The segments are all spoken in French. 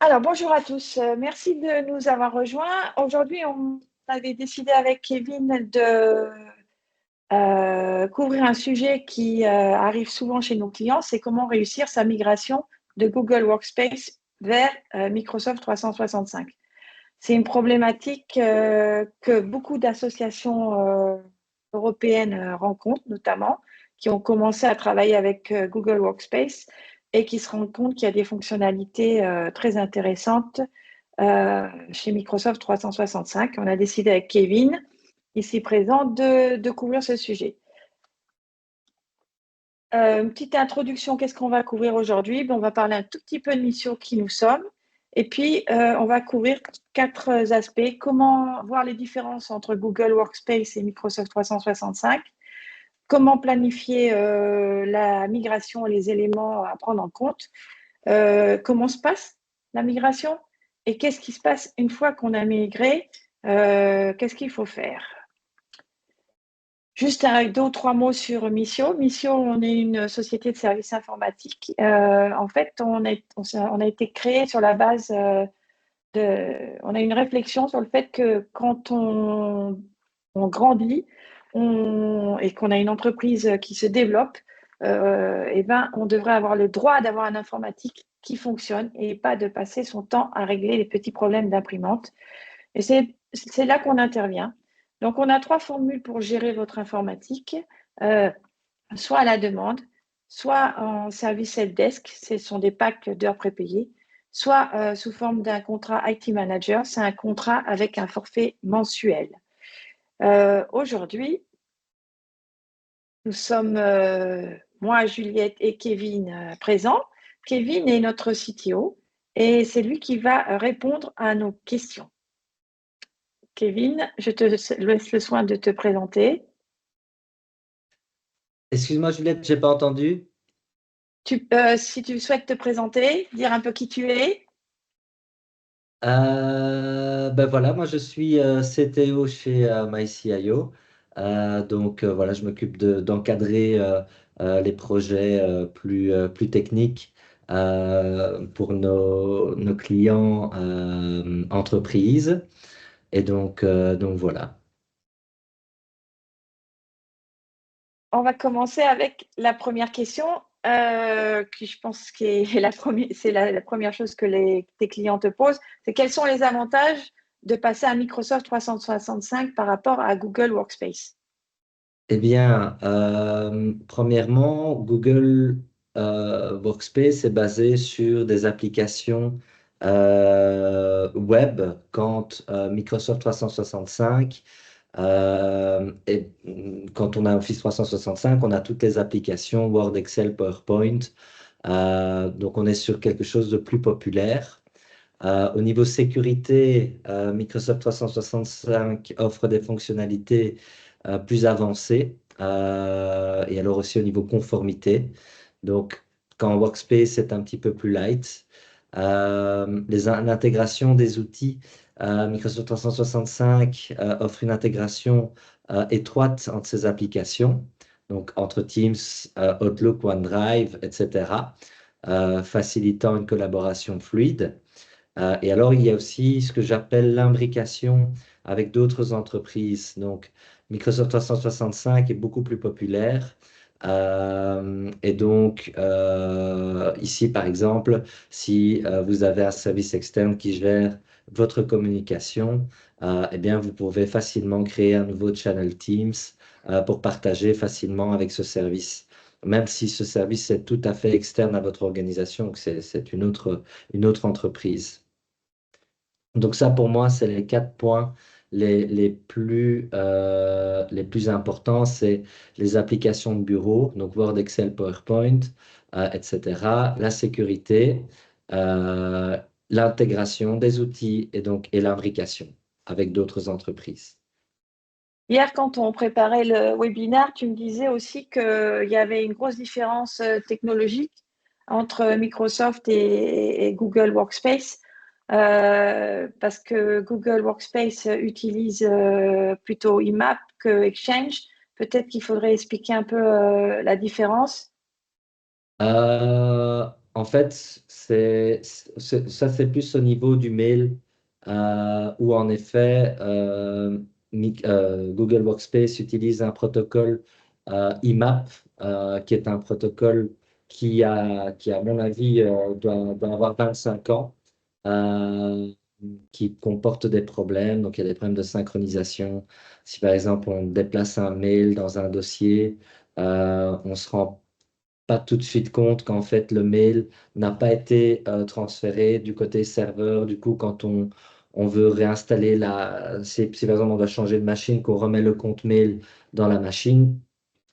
Alors, bonjour à tous. Merci de nous avoir rejoints. Aujourd'hui, on avait décidé avec Kevin de couvrir un sujet qui arrive souvent chez nos clients, c'est comment réussir sa migration de Google Workspace vers Microsoft 365. C'est une problématique que beaucoup d'associations européennes rencontrent, notamment, qui ont commencé à travailler avec Google Workspace et qui se rendent compte qu'il y a des fonctionnalités très intéressantes chez Microsoft 365. On a décidé avec Kevin, ici présent, de couvrir ce sujet. Une petite introduction, qu'est-ce qu'on va couvrir aujourd'hui? On va parler un tout petit peu de mission qui nous sommes. Et puis, on va couvrir 4 aspects. Comment voir les différences entre Google Workspace et Microsoft 365. Comment planifier la migration et les éléments à prendre en compte. Comment se passe la migration et qu'est-ce qui se passe une fois qu'on a migré. Qu'est-ce qu'il faut faire? Juste 2 ou 3 mots sur Missio. Missio, on est une société de services informatiques. En fait, on a été créé sur la base on a une réflexion sur le fait que quand on grandit et qu'on a une entreprise qui se développe, on devrait avoir le droit d'avoir un informatique qui fonctionne et pas de passer son temps à régler les petits problèmes d'imprimante. Et c'est là qu'on intervient. Donc, on a 3 formules pour gérer votre informatique, soit à la demande, soit en service helpdesk, ce sont des packs d'heures prépayées, soit sous forme d'un contrat IT Manager, c'est un contrat avec un forfait mensuel. Aujourd'hui, nous sommes, moi, Juliette et Kevin présents. Kevin est notre CTO et c'est lui qui va répondre à nos questions. Kevin, je te laisse le soin de te présenter. Excuse-moi, Juliette, j'ai pas entendu. Si tu souhaites te présenter, dire un peu qui tu es. Ben voilà, moi je suis CTO chez MyCIO. Voilà, je m'occupe d'encadrer les projets plus techniques pour nos clients entreprises. Et donc voilà. On va commencer avec la première question, qui je pense que est la première chose que tes clients te posent. C'est quels sont les avantages de passer à Microsoft 365 par rapport à Google Workspace? Eh bien, premièrement, Google Workspace est basé sur des applications web, quand Microsoft 365 et quand on a Office 365, on a toutes les applications Word, Excel, PowerPoint. Donc, on est sur quelque chose de plus populaire. Au niveau sécurité, Microsoft 365 offre des fonctionnalités plus avancées, et alors aussi au niveau conformité. Donc, quand Workspace est un petit peu plus light, l'intégration des outils, Microsoft 365 offre une intégration étroite entre ces applications, donc entre Teams, Outlook, OneDrive, etc., facilitant une collaboration fluide. Et alors, il y a aussi ce que j'appelle l'imbrication avec d'autres entreprises. Donc, Microsoft 365 est beaucoup plus populaire. Et donc, ici, par exemple, si vous avez un service externe qui gère votre communication, eh bien, vous pouvez facilement créer un nouveau channel Teams pour partager facilement avec ce service. Même si ce service est tout à fait externe à votre organisation, que c'est une autre entreprise. Donc ça, pour moi, c'est les 4 points les plus importants. C'est les applications de bureau, donc Word, Excel, PowerPoint, etc. La sécurité, euh, l'intégration des outils et l'imbrication avec d'autres entreprises. Hier, quand on préparait le webinaire, tu me disais aussi qu'il y avait une grosse différence technologique entre Microsoft et Google Workspace, parce que Google Workspace utilise plutôt IMAP que Exchange. Peut-être qu'il faudrait expliquer un peu la différence. En fait, ça, c'est plus au niveau du mail où, en effet, Google Workspace utilise un protocole IMAP, qui est un protocole qui à mon avis, doit avoir 25 ans, euh, qui comporte des problèmes. Donc, il y a des problèmes de synchronisation. Si, par exemple, on déplace un mail dans un dossier, on se rend pas tout de suite compte qu'en fait le mail n'a pas été transféré du côté serveur. Du coup, quand on veut réinstaller si par exemple on doit changer de machine, qu'on remet le compte mail dans la machine,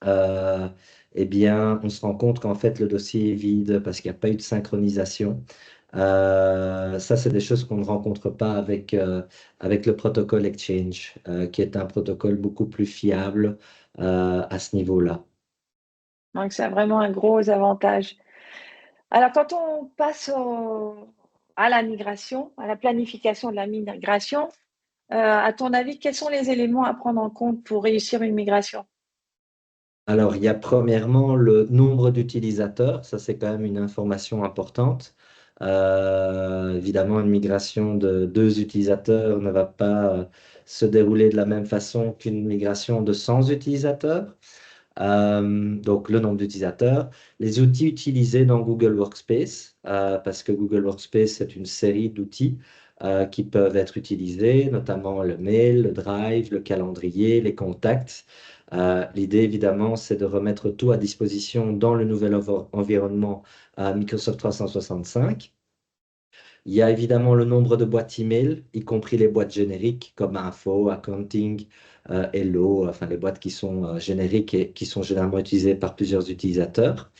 euh, eh bien, on se rend compte qu'en fait le dossier est vide parce qu'il n'y a pas eu de synchronisation. Ça, c'est des choses qu'on ne rencontre pas avec le protocole Exchange, qui est un protocole beaucoup plus fiable à ce niveau-là. Donc, c'est vraiment un gros avantage. Alors, quand on passe à la migration, à la planification de la migration, à ton avis, quels sont les éléments à prendre en compte pour réussir une migration? Alors, il y a premièrement le nombre d'utilisateurs, ça c'est quand même une information importante. Évidemment, une migration de 2 utilisateurs ne va pas se dérouler de la même façon qu'une migration de 100 utilisateurs. Donc, le nombre d'utilisateurs, les outils utilisés dans Google Workspace, parce que Google Workspace, c'est une série d'outils qui peuvent être utilisés, notamment le mail, le drive, le calendrier, les contacts. L'idée, évidemment, c'est de remettre tout à disposition dans le nouvel environnement Microsoft 365. Il y a évidemment le nombre de boîtes email, y compris les boîtes génériques comme Info, Accounting, Hello, enfin les boîtes qui sont génériques et qui sont généralement utilisées par plusieurs utilisateurs.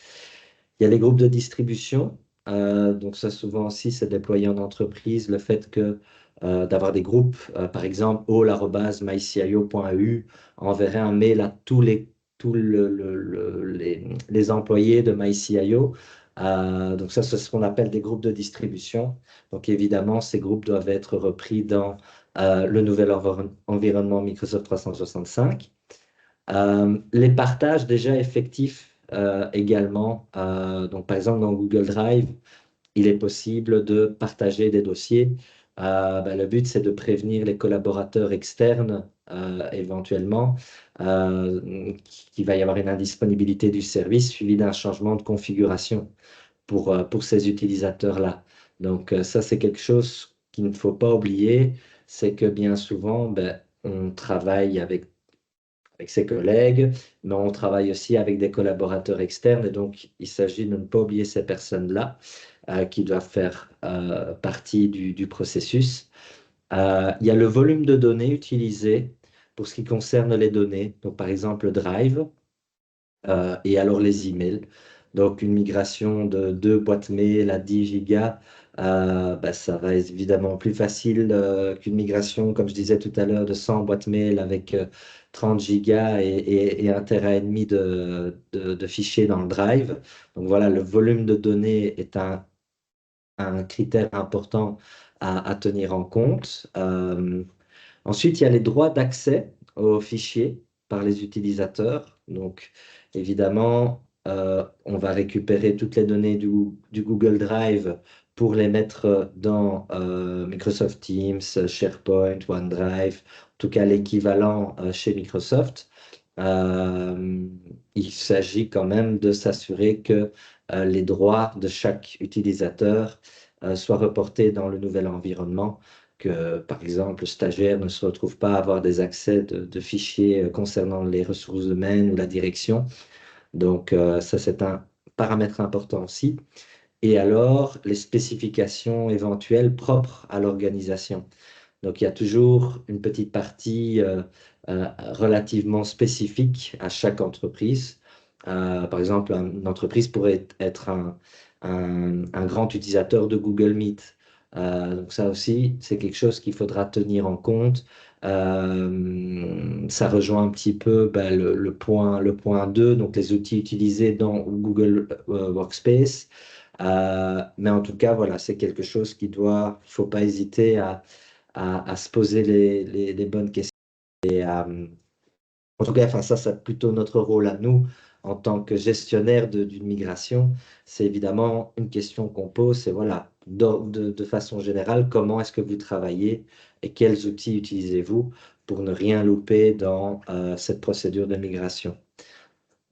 Il y a les groupes de distribution. Donc ça, souvent aussi, c'est déployé en entreprise. Le fait que d'avoir des groupes, par exemple, all@mycio.eu enverrait un mail à tous les employés de MyCIO. Donc ça, c'est ce qu'on appelle des groupes de distribution. Donc évidemment, ces groupes doivent être repris dans le nouvel environnement Microsoft 365. Les partages déjà effectifs également. Donc, par exemple, dans Google Drive, il est possible de partager des dossiers. Le but, c'est de prévenir les collaborateurs externes éventuellement qu'il va y avoir une indisponibilité du service suivie d'un changement de configuration pour ces utilisateurs-là. Donc, ça, c'est quelque chose qu'il ne faut pas oublier, c'est que bien souvent, on travaille avec ses collègues, mais on travaille aussi avec des collaborateurs externes. Et donc, il s'agit de ne pas oublier ces personnes-là qui doivent faire partie du processus. Il y a le volume de données utilisé pour ce qui concerne les données. Donc, par exemple, Drive et alors les emails. Donc, une migration de 2 boîtes mail à 10 gigas, ça va être évidemment plus facile qu'une migration, comme je disais tout à l'heure, de 100 boîtes mail avec 30 gigas et 1 Tera et demi de fichiers dans le drive. Donc voilà, le volume de données est un critère important à tenir en compte. Ensuite, il y a les droits d'accès aux fichiers par les utilisateurs. Donc, évidemment, on va récupérer toutes les données du Google Drive pour les mettre dans Microsoft Teams, SharePoint, OneDrive, en tout cas l'équivalent chez Microsoft. Euh, il s'agit quand même de s'assurer que les droits de chaque utilisateur soient reportés dans le nouvel environnement, que, par exemple, le stagiaire ne se retrouve pas à avoir des accès de fichiers concernant les ressources humaines ou la direction. Donc, ça, c'est un paramètre important aussi. Et alors, les spécifications éventuelles propres à l'organisation. Donc, il y a toujours une petite partie relativement spécifique à chaque entreprise. Par exemple, une entreprise pourrait être un grand utilisateur de Google Meet. Donc, ça aussi, c'est quelque chose qu'il faudra tenir en compte. Ça rejoint un petit peu le point 2, donc les outils utilisés dans Google Workspace. Mais en tout cas, voilà, c'est quelque chose il ne faut pas hésiter à se poser les bonnes questions. Et, en tout cas, enfin, ça, c'est plutôt notre rôle à nous en tant que gestionnaire d'une migration, c'est évidemment une question qu'on pose, c'est voilà, de façon générale, comment est-ce que vous travaillez et quels outils utilisez-vous pour ne rien louper dans cette procédure de migration.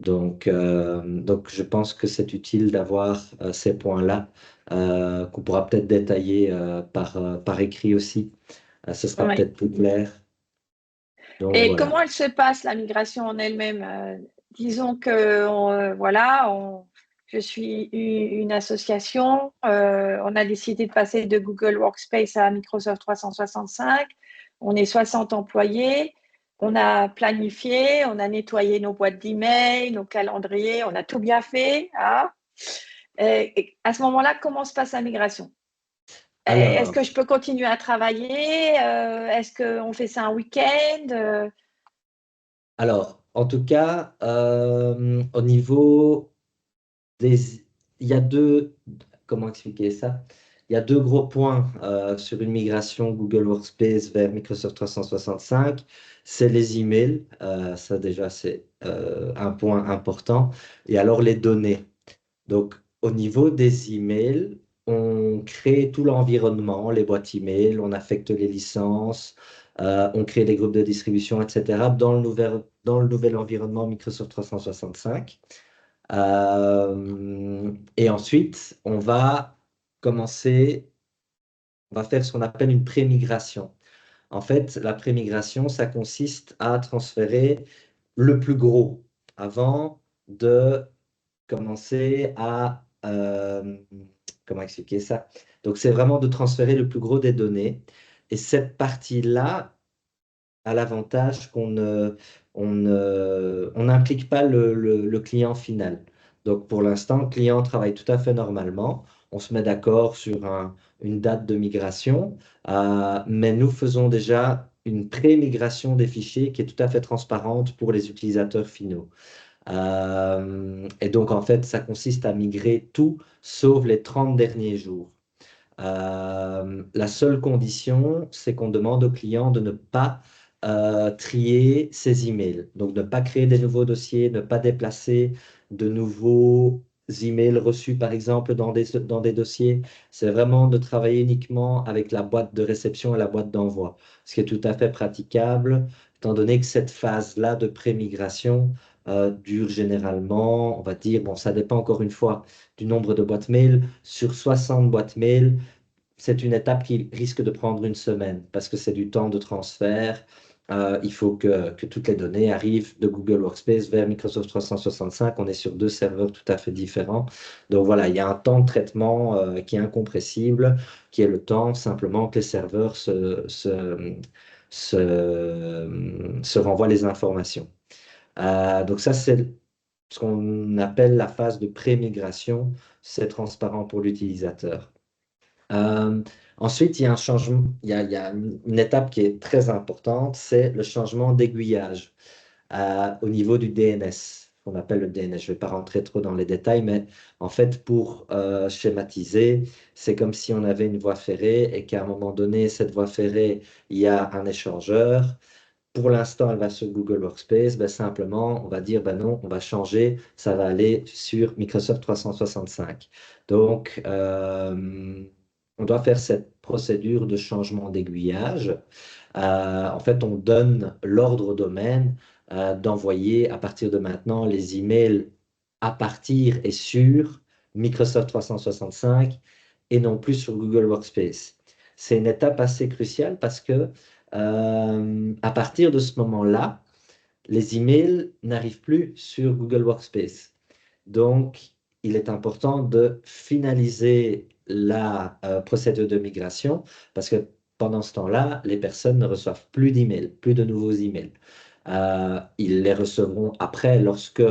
Donc, je pense que c'est utile d'avoir ces points-là qu'on pourra peut-être détailler par écrit aussi. Ce sera Oui. peut-être plus clair. Donc, Et voilà. comment elle se passe, la migration en elle-même? Disons que voilà, je suis une association, on a décidé de passer de Google Workspace à Microsoft 365, on est 60 employés, on a planifié, on a nettoyé nos boîtes d'email, nos calendriers, on a tout bien fait, hein. Et à ce moment-là, comment se passe la migration? Est-ce que Alors, je peux continuer à travailler? Est-ce qu'on fait ça un week-end? en tout cas, au niveau des... Il y a deux... Comment expliquer ça? Il y a deux gros points sur une migration Google Workspace vers Microsoft 365. C'est les emails. Ça, déjà, c'est un point important. Et alors, les données. Donc, au niveau des emails, on crée tout l'environnement, les boîtes email, on affecte les licences, on crée des groupes de distribution, etc. dans le nouvel environnement Microsoft 365. Et ensuite, commencer, on va faire ce qu'on appelle une pré-migration. En fait, la pré-migration, ça consiste à transférer le plus gros avant de commencer à... comment expliquer ça? Donc, c'est vraiment de transférer le plus gros des données. Et cette partie-là a l'avantage on n'implique pas le client final. Donc, pour l'instant, le client travaille tout à fait normalement. On se met d'accord sur une date de migration, mais nous faisons déjà une pré-migration des fichiers qui est tout à fait transparente pour les utilisateurs finaux. Et donc, en fait, ça consiste à migrer tout sauf les 30 derniers jours. La seule condition, c'est qu'on demande au client de ne pas trier ses emails. Donc, ne pas créer des nouveaux dossiers, ne pas déplacer de nouveaux emails reçus, par exemple, dans des dossiers. C'est vraiment de travailler uniquement avec la boîte de réception et la boîte d'envoi, ce qui est tout à fait praticable, étant donné que cette phase-là de pré-migration dure généralement, on va dire, bon, ça dépend encore une fois du nombre de boîtes mail. Sur 60 boîtes mail, c'est une étape qui risque de prendre une semaine parce que c'est du temps de transfert. Il faut que toutes les données arrivent de Google Workspace vers Microsoft 365. On est sur deux serveurs tout à fait différents. Donc voilà, il y a un temps de traitement qui est incompressible, qui est le temps simplement que les serveurs se renvoient les informations. Donc ça, c'est ce qu'on appelle la phase de pré-migration. C'est transparent pour l'utilisateur. Euh, Ensuite, il y a un changement, il y a une étape qui est très importante, c'est le changement d'aiguillage au niveau du DNS, qu'on appelle le DNS. Je ne vais pas rentrer trop dans les détails, mais en fait, pour schématiser, c'est comme si on avait une voie ferrée et qu'à un moment donné, cette voie ferrée, il y a un échangeur. Pour l'instant, elle va sur Google Workspace. Ben, simplement, on va dire, ben non, on va changer, ça va aller sur Microsoft 365. Donc, on doit faire cette procédure de changement d'aiguillage. En fait, on donne l'ordre au domaine d'envoyer à partir de maintenant les emails à partir et sur Microsoft 365 et non plus sur Google Workspace. C'est une étape assez cruciale parce que à partir de ce moment-là, les emails n'arrivent plus sur Google Workspace. Donc, il est important de finaliser la procédure de migration parce que pendant ce temps-là, les personnes ne reçoivent plus d'emails, plus de nouveaux emails. Ils les recevront après lorsque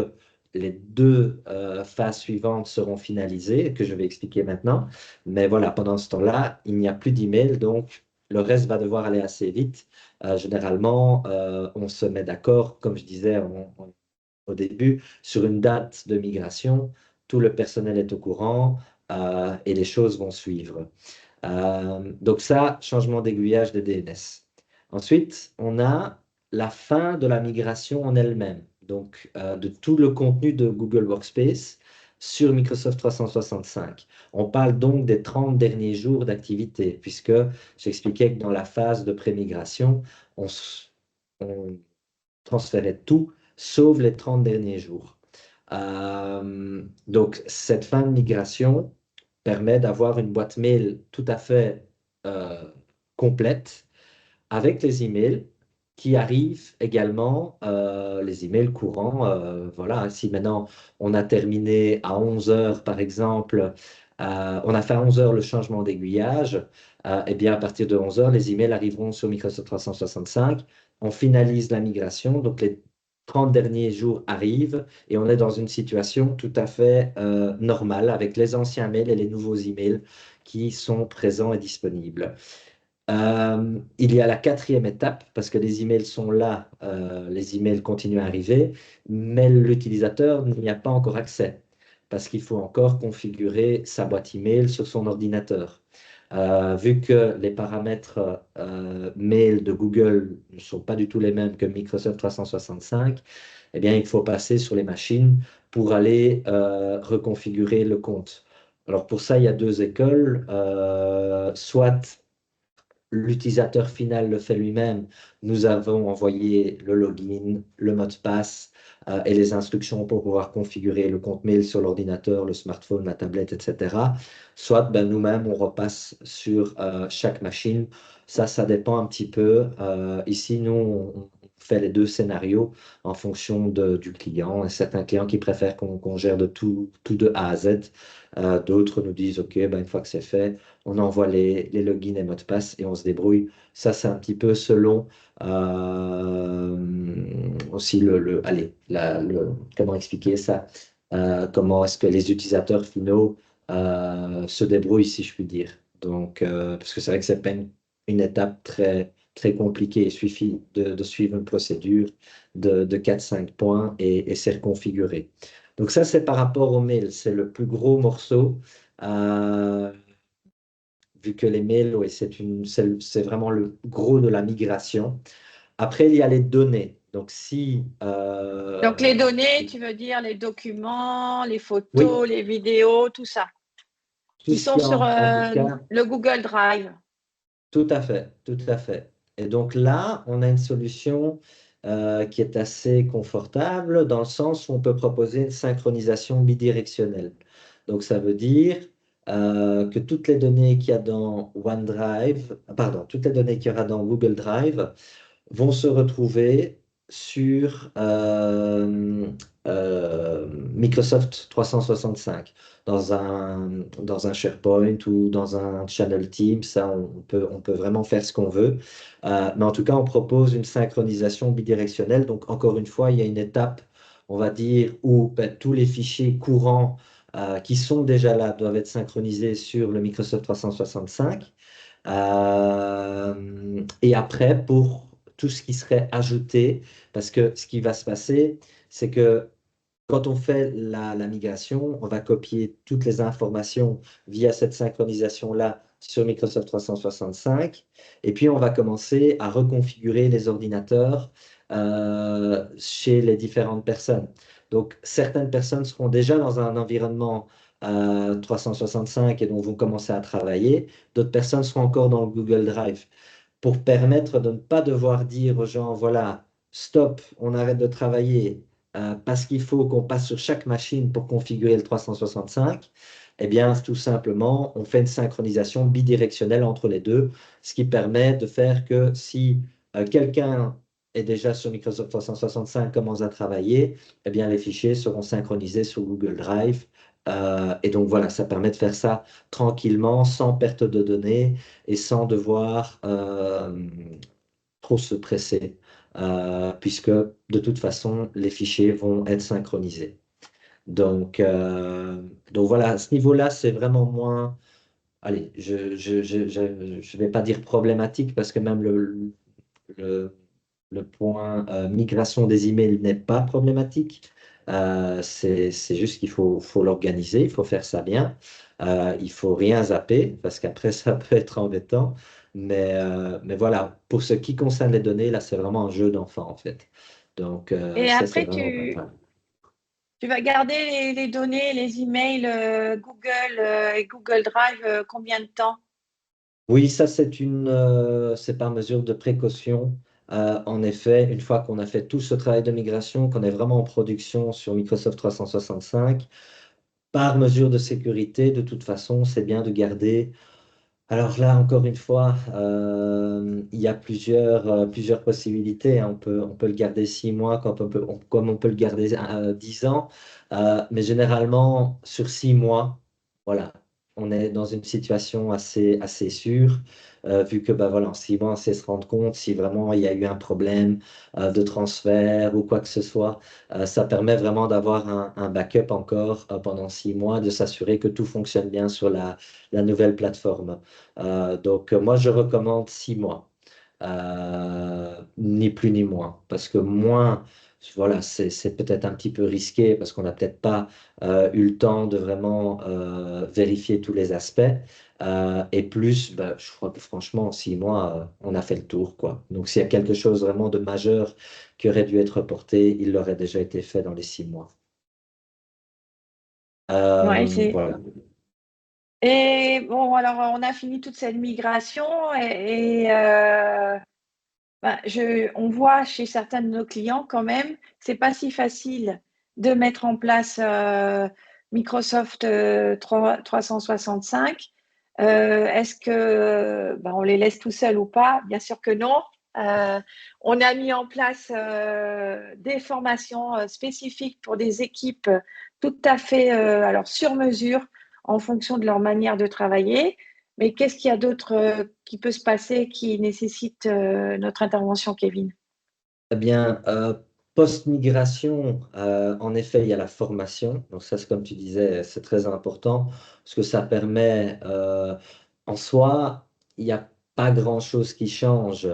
les deux phases suivantes seront finalisées, que je vais expliquer maintenant. Mais voilà, pendant ce temps-là, il n'y a plus d'emails, donc le reste va devoir aller assez vite. Généralement, on se met d'accord, comme je disais au début, sur une date de migration. Tout le personnel est au courant et les choses vont suivre. Donc ça, changement d'aiguillage des DNS. Ensuite, on a la fin de la migration en elle-même. donc de tout le contenu de Google Workspace sur Microsoft 365. On parle donc des 30 derniers jours d'activité, puisque j'expliquais que dans la phase de pré-migration, on transférait tout sauf les 30 derniers jours. Donc, cette fin de migration permet d'avoir une boîte mail tout à fait complète avec les emails qui arrivent également, les emails courants. Voilà, si maintenant on a terminé à 11 heures, par exemple, on a fait à 11 heures le changement d'aiguillage, eh bien, à partir de 11 heures, les emails arriveront sur Microsoft 365. On finalise la migration, donc les 30 derniers jours arrivent et on est dans une situation tout à fait normale avec les anciens mails et les nouveaux emails qui sont présents et disponibles. Il y a la quatrième étape, parce que les emails sont là, les emails continuent à arriver, mais l'utilisateur n'y a pas encore accès, parce qu'il faut encore configurer sa boîte email sur son ordinateur. Vu que les paramètres mail de Google ne sont pas du tout les mêmes que Microsoft 365, eh bien, il faut passer sur les machines pour aller reconfigurer le compte. Alors pour ça, il y a deux écoles. Soit l'utilisateur final le fait lui-même. Nous avons envoyé le login, le mot de passe et les instructions pour pouvoir configurer le compte mail sur l'ordinateur, le smartphone, la tablette, etc. Soit ben, nous-mêmes, on repasse sur chaque machine. Ça dépend un petit peu. Ici, nous, on fait les deux scénarios en fonction du client. Et certains clients qui préfèrent qu'on gère de tout de A à Z. D'autres nous disent, OK, ben, une fois que c'est fait, on envoie les logins et mots de passe et on se débrouille. Ça, c'est un petit peu selon aussi allez, comment expliquer ça? Comment est-ce que les utilisateurs finaux se débrouillent, si je puis dire. Donc, parce que c'est vrai que c'est pas une étape très compliquée. Il suffit de suivre une procédure de 4-5 points et c'est reconfiguré. Donc ça, c'est par rapport au mail. C'est le plus gros morceau. Vu que les mails, oui, c'est vraiment le gros de la migration. Après, il y a les données. Donc, si... Donc, les données, tu veux dire les documents, les oui, photos, les vidéos, tout ça, tout qui ce sont qui est sur en tout cas, le Google Drive. tout à fait, tout à fait. Et donc là, on a une solution qui est assez confortable dans le sens où on peut proposer une synchronisation bidirectionnelle. Donc, ça veut dire que toutes les données qu'il y a dans OneDrive, pardon, toutes les données qu'il y aura dans Google Drive vont se retrouver sur Microsoft 365, dans un SharePoint ou dans un Channel Teams. Ça, on peut vraiment faire ce qu'on veut. Mais en tout cas, on propose une synchronisation bidirectionnelle. Donc, encore une fois, il y a une étape, on va dire, où ben, tous les fichiers courants qui sont déjà là doivent être synchronisés sur le Microsoft 365. Et après, pour tout ce qui serait ajouté, parce que ce qui va se passer, c'est que quand on fait la migration, on va copier toutes les informations via cette synchronisation-là sur Microsoft 365, et puis on va commencer à reconfigurer les ordinateurs chez les différentes personnes. Donc, certaines personnes seront déjà dans un environnement 365 et donc vont commencer à travailler. D'autres personnes seront encore dans le Google Drive pour permettre de ne pas devoir dire aux gens, voilà, stop, on arrête de travailler parce qu'il faut qu'on passe sur chaque machine pour configurer le 365. Eh bien, tout simplement, on fait une synchronisation bidirectionnelle entre les deux, ce qui permet de faire que si quelqu'un est déjà sur Microsoft 365, commence à travailler, eh bien, les fichiers seront synchronisés sur Google Drive. Et donc voilà, ça permet de faire ça tranquillement, sans perte de données et sans devoir trop se presser, puisque de toute façon, les fichiers vont être synchronisés. Donc, donc voilà, à ce niveau-là, c'est vraiment moins, allez, je vais pas dire problématique, parce que même le, le point migration des emails n'est pas problématique. C'est juste qu'il faut l'organiser, il faut faire ça bien. Il faut rien zapper parce qu'après ça peut être embêtant. Mais voilà, pour ce qui concerne les données, là, c'est vraiment un jeu d'enfant en fait. Donc, Et ça, c'est après, vraiment pas mal. tu vas garder les données, les emails Google et Google Drive combien de temps? Oui, ça, c'est par mesure de précaution. En effet, une fois qu'on a fait tout ce travail de migration, qu'on est vraiment en production sur Microsoft 365, par mesure de sécurité, de toute façon, c'est bien de garder. Alors là, encore une fois, il y a plusieurs possibilités, hein. On peut le garder 6 mois, comme on peut le garder 10 ans. Mais généralement, sur 6 mois, voilà, on est dans une situation assez sûre, vu que bah, voilà, en 6 mois, on sait se rendre compte si vraiment il y a eu un problème de transfert ou quoi que ce soit. Ça permet vraiment d'avoir un backup encore pendant 6 mois, de s'assurer que tout fonctionne bien sur la nouvelle plateforme. Donc, moi, je recommande 6 mois. Ni plus ni moins. Parce que moins, voilà, c'est peut-être un petit peu risqué parce qu'on n'a peut-être pas eu le temps de vraiment vérifier tous les aspects. Et plus, bah, je crois que franchement, en 6 mois, on a fait le tour, quoi. Donc, s'il y a quelque chose vraiment de majeur qui aurait dû être reporté, il aurait déjà été fait dans les 6 mois. Ouais, Voilà. Et bon, alors on a fini toute cette migration on voit chez certains de nos clients quand même, c'est pas si facile de mettre en place Microsoft 365. Est-ce que on les laisse tout seuls ou pas? Bien sûr que non. Euh, on a mis en place des formations spécifiques pour des équipes tout à fait alors sur mesure en fonction de leur manière de travailler. Mais qu'est-ce qu'il y a d'autre qui peut se passer qui nécessite notre intervention, Kevin? Eh bien, post-migration, en effet, il y a la formation. Donc ça, c'est comme tu disais, c'est très important parce que ça permet, en soi, il n'y a pas grand-chose qui change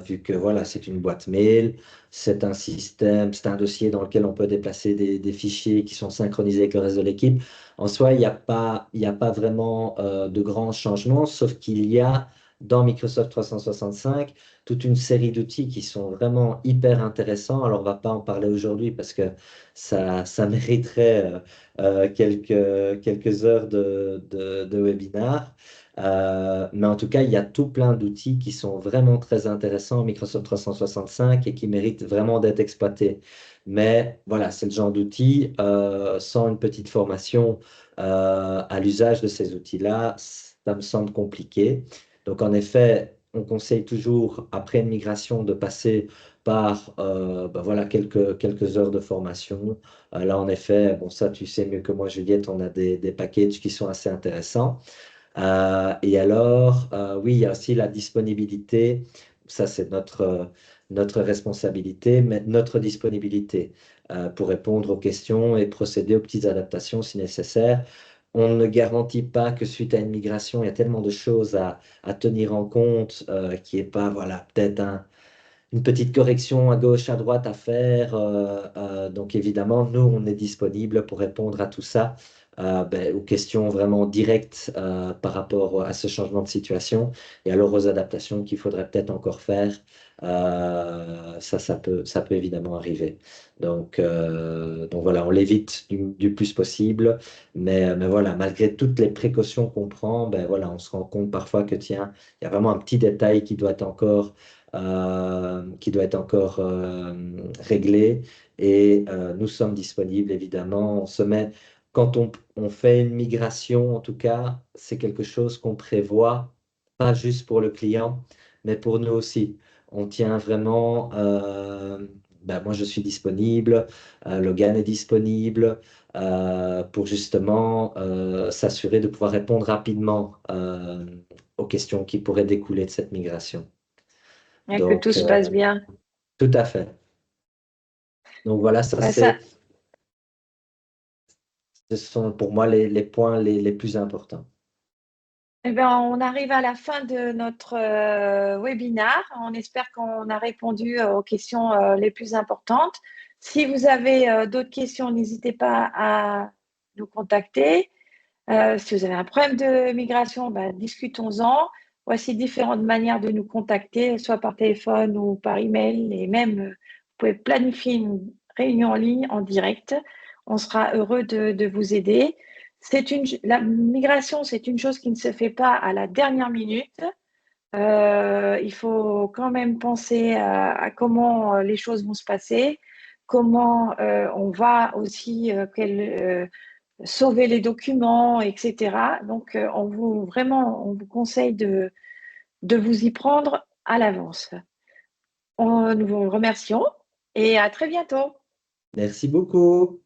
vu que voilà, c'est une boîte mail, c'est un système, c'est un dossier dans lequel on peut déplacer des fichiers qui sont synchronisés avec le reste de l'équipe. En soi, il y a pas vraiment de grands changements, sauf qu'il y a dans Microsoft 365 toute une série d'outils qui sont vraiment hyper intéressants. Alors, on va pas en parler aujourd'hui parce que ça mériterait quelques heures de webinar. Mais en tout cas, il y a tout plein d'outils qui sont vraiment très intéressants en Microsoft 365 et qui méritent vraiment d'être exploités. Mais voilà, c'est le genre d'outils, sans une petite formation à l'usage de ces outils-là, ça me semble compliqué. Donc, en effet, on conseille toujours, après une migration, de passer par ben voilà, quelques heures de formation. Là, en effet, bon, ça, tu sais mieux que moi, Juliette, on a des packages qui sont assez intéressants. Et alors, oui, il y a aussi la disponibilité. Ça, c'est notre responsabilité, mais notre disponibilité pour répondre aux questions et procéder aux petites adaptations si nécessaire. On ne garantit pas que suite à une migration, il y a tellement de choses à tenir en compte qui n'est pas, voilà, peut-être une petite correction à gauche, à droite à faire. Donc évidemment, nous, on est disponible pour répondre à tout ça, ben, aux questions vraiment directes par rapport à ce changement de situation et alors aux adaptations qu'il faudrait peut-être encore faire. Ça peut évidemment arriver. Donc voilà, on l'évite du plus possible. Mais voilà, malgré toutes les précautions qu'on prend, ben voilà, on se rend compte parfois que tiens, il y a vraiment un petit détail qui doit être encore réglé. Et nous sommes disponibles, évidemment. Quand on fait une migration, en tout cas, c'est quelque chose qu'on prévoit, pas juste pour le client, mais pour nous aussi. On tient vraiment, ben, moi je suis disponible, Logan est disponible, pour justement s'assurer de pouvoir répondre rapidement aux questions qui pourraient découler de cette migration. Et que tout Donc, se passe bien. tout à fait. Donc voilà, ça Bah, ça, ce sont pour moi les points les plus importants. eh ben, on arrive à la fin de notre webinar. On espère qu'on a répondu aux questions les plus importantes. Si vous avez d'autres questions, n'hésitez pas à nous contacter. Si vous avez un problème de migration, ben, discutons-en. Voici différentes manières de nous contacter, soit par téléphone ou par email. Et même, vous pouvez planifier une réunion en ligne en direct. On sera heureux de vous aider. La migration, c'est une chose qui ne se fait pas à la dernière minute. Il faut quand même penser à comment les choses vont se passer, comment on va aussi sauver les documents, etc. Donc, on vous conseille de vous y prendre à l'avance. Nous vous remercions et à très bientôt. Merci beaucoup.